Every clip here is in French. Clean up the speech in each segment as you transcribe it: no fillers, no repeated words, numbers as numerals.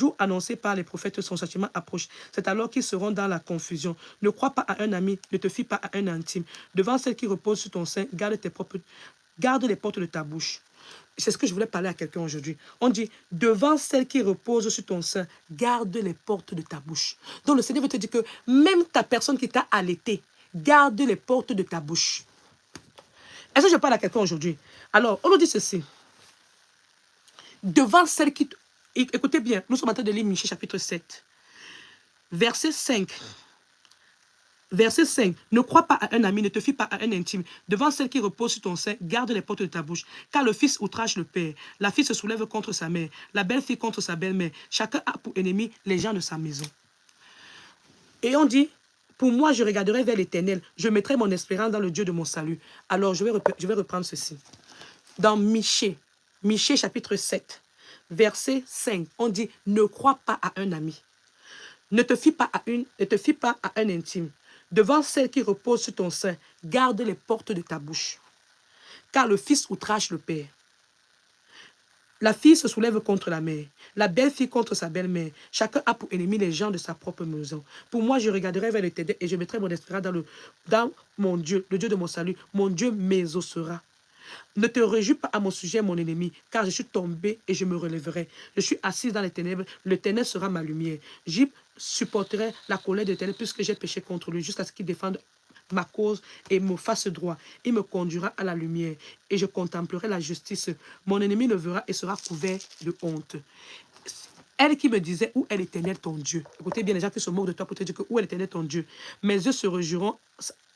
jour annoncé par les prophètes, son châtiment approche. C'est alors qu'ils seront dans la confusion. Ne crois pas à un ami, ne te fie pas à un intime. Devant celle qui repose sur ton sein, garde les portes de ta bouche. C'est ce que je voulais parler à quelqu'un aujourd'hui. On dit, devant celle qui repose sur ton sein, garde les portes de ta bouche. Donc le Seigneur veut te dire que même ta personne qui t'a allaité, garde les portes de ta bouche. Est-ce que je parle à quelqu'un aujourd'hui? Alors, on nous dit ceci. Devant celle qui... Écoutez bien, nous sommes en train de lire Michée chapitre 7. Verset 5. Verset 5. Ne crois pas à un ami, ne te fie pas à un intime. Devant celle qui repose sur ton sein, garde les portes de ta bouche. Car le fils outrage le père. La fille se soulève contre sa mère. La belle-fille contre sa belle-mère. Chacun a pour ennemi les gens de sa maison. Et on dit, pour moi, je regarderai vers l'Éternel. Je mettrai mon espérance dans le Dieu de mon salut. Alors, je vais reprendre ceci. Dans Michée chapitre 7, verset 5, on dit, ne crois pas à un ami. Ne te fie pas à un intime. Devant celle qui repose sur ton sein, garde les portes de ta bouche. Car le fils outrage le père. La fille se soulève contre la mère. La belle-fille contre sa belle-mère. Chacun a pour ennemi les gens de sa propre maison. Pour moi, je regarderai vers l'Éternel et je mettrai mon espérance dans mon Dieu, le Dieu de mon salut. Mon Dieu m'exaucera. Ne te réjouis pas à mon sujet, mon ennemi, car je suis tombé et je me relèverai. Je suis assis dans les ténèbres, le ténèbre sera ma lumière. J'y supporterai la colère de l'Éternel puisque j'ai péché contre lui, jusqu'à ce qu'il défende ma cause et me fasse droit. Il me conduira à la lumière et je contemplerai la justice. Mon ennemi le verra et sera couvert de honte. Elle qui me disait, où est l'Éternel ton Dieu? Écoutez bien, les gens qui se moquent de toi pour te dire que où est l'Éternel ton Dieu? Mes yeux se réjouiront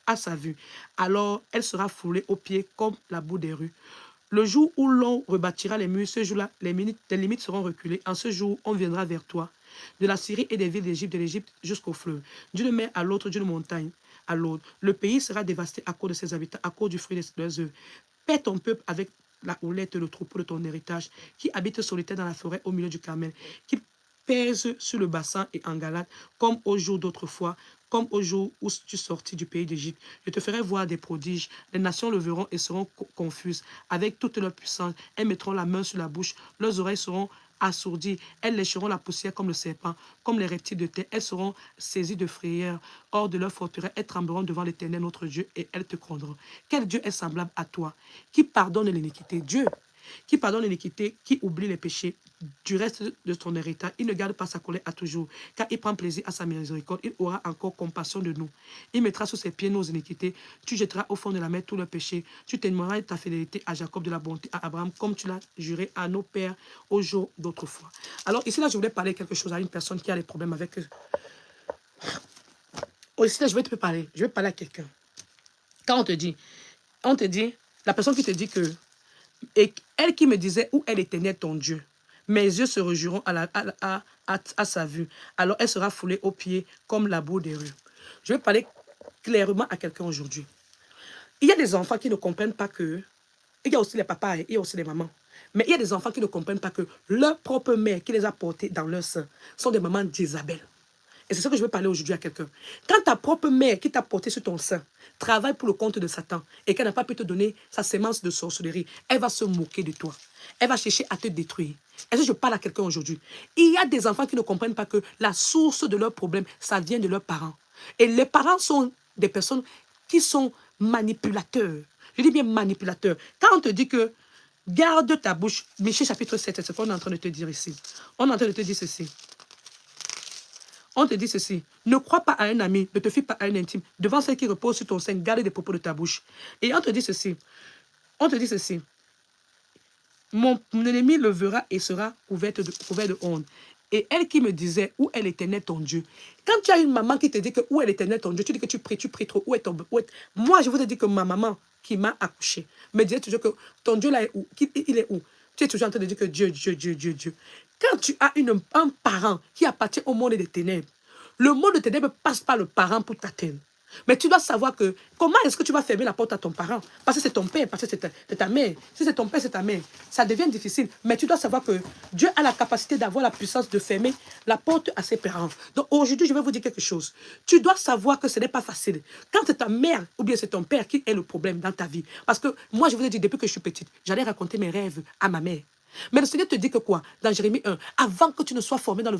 à sa vue. Alors, elle sera foulée aux pieds comme la boue des rues. Le jour où l'on rebâtira les murs, ce jour-là, les limites seront reculées. En ce jour, on viendra vers toi. De la Syrie et des villes d'Égypte, de l'Égypte jusqu'au fleuve. D'une mer à l'autre, d'une montagne à l'autre. Le pays sera dévasté à cause de ses habitants, à cause du fruit de leurs œuvres. Paie ton peuple avec la houlette, le troupeau de ton héritage, qui habite solitaire dans la forêt au milieu du Carmel, qui pèse sur le bassin et en Galate, comme au jour d'autrefois, comme au jour où tu sortis du pays d'Égypte. Je te ferai voir des prodiges. Les nations le verront et seront confuses. Avec toute leur puissance, elles mettront la main sur la bouche. Leurs oreilles seront assourdies. Elles lécheront la poussière comme le serpent, comme les reptiles de terre. Elles seront saisies de frayeur. Hors de leur forteresse, elles trembleront devant l'Éternel, notre Dieu, et elles te craindront. Quel Dieu est semblable à toi, qui pardonne l'iniquité? Dieu, qui pardonne l'iniquité, qui oublie les péchés du reste de ton héritage. Il ne garde pas sa colère à toujours, car il prend plaisir à sa miséricorde. Il aura encore compassion de nous. Il mettra sous ses pieds nos iniquités. Tu jetteras au fond de la mer tous leurs péchés. Tu témoigneras ta fidélité à Jacob, de la bonté à Abraham, comme tu l'as juré à nos pères au jour d'autrefois. Alors ici, là, je voulais parler quelque chose à une personne qui a des problèmes avec eux. Ici, là, je vais te parler. Je vais parler à quelqu'un. Quand on te dit, la personne qui te dit que, et elle qui me disait, où est l'Éternel ton Dieu? Mes yeux se réjouiront à sa vue. Alors elle sera foulée aux pieds comme la boue des rues. Je vais parler clairement à quelqu'un aujourd'hui. Il y a des enfants qui ne comprennent pas que... Il y a aussi les papas et il y a aussi les mamans. Mais il y a des enfants qui ne comprennent pas que leur propre mère qui les a portés dans leur sein sont des mamans d'Isabelle. Et c'est ça que je veux parler aujourd'hui à quelqu'un. Quand ta propre mère qui t'a porté sur ton sein travaille pour le compte de Satan et qu'elle n'a pas pu te donner sa sémence de sorcellerie, elle va se moquer de toi. Elle va chercher à te détruire. Est-ce que je parle à quelqu'un aujourd'hui? Il y a des enfants qui ne comprennent pas que la source de leurs problèmes, ça vient de leurs parents. Et les parents sont des personnes qui sont manipulateurs. Je dis bien manipulateurs. Quand on te dit que garde ta bouche, Michée chapitre 7, c'est ce qu'on est en train de te dire ici. On est en train de te dire ceci. On te dit ceci, ne crois pas à un ami, ne te fie pas à un intime. Devant celle qui repose sur ton sein, garde des propos de ta bouche. Et on te dit ceci, mon ennemi le verra et sera couvert de honte. Et elle qui me disait, où est l'Éternel ton Dieu? Quand tu as une maman qui te dit que où est l'Éternel ton Dieu, tu dis que tu pries trop, où est ton... Moi, je vous ai dit que ma maman qui m'a accouché me disait toujours que ton Dieu là est où? Il est où? Tu es toujours en train de dire que Dieu, Dieu, Dieu, Dieu, Dieu. Quand tu as un parent qui appartient au monde des ténèbres, le monde des ténèbres passe par le parent pour t'atteindre. Mais tu dois savoir que comment est-ce que tu vas fermer la porte à ton parent? Parce que c'est ton père, parce que c'est ta mère. Si c'est ton père, c'est ta mère. Ça devient difficile. Mais tu dois savoir que Dieu a la capacité d'avoir la puissance de fermer la porte à ses parents. Donc aujourd'hui, je vais vous dire quelque chose. Tu dois savoir que ce n'est pas facile. Quand c'est ta mère ou bien c'est ton père qui est le problème dans ta vie. Parce que moi, je vous ai dit, depuis que je suis petite, j'allais raconter mes rêves à ma mère. Mais le Seigneur te dit que quoi? Dans Jérémie 1, avant que tu ne sois formé dans le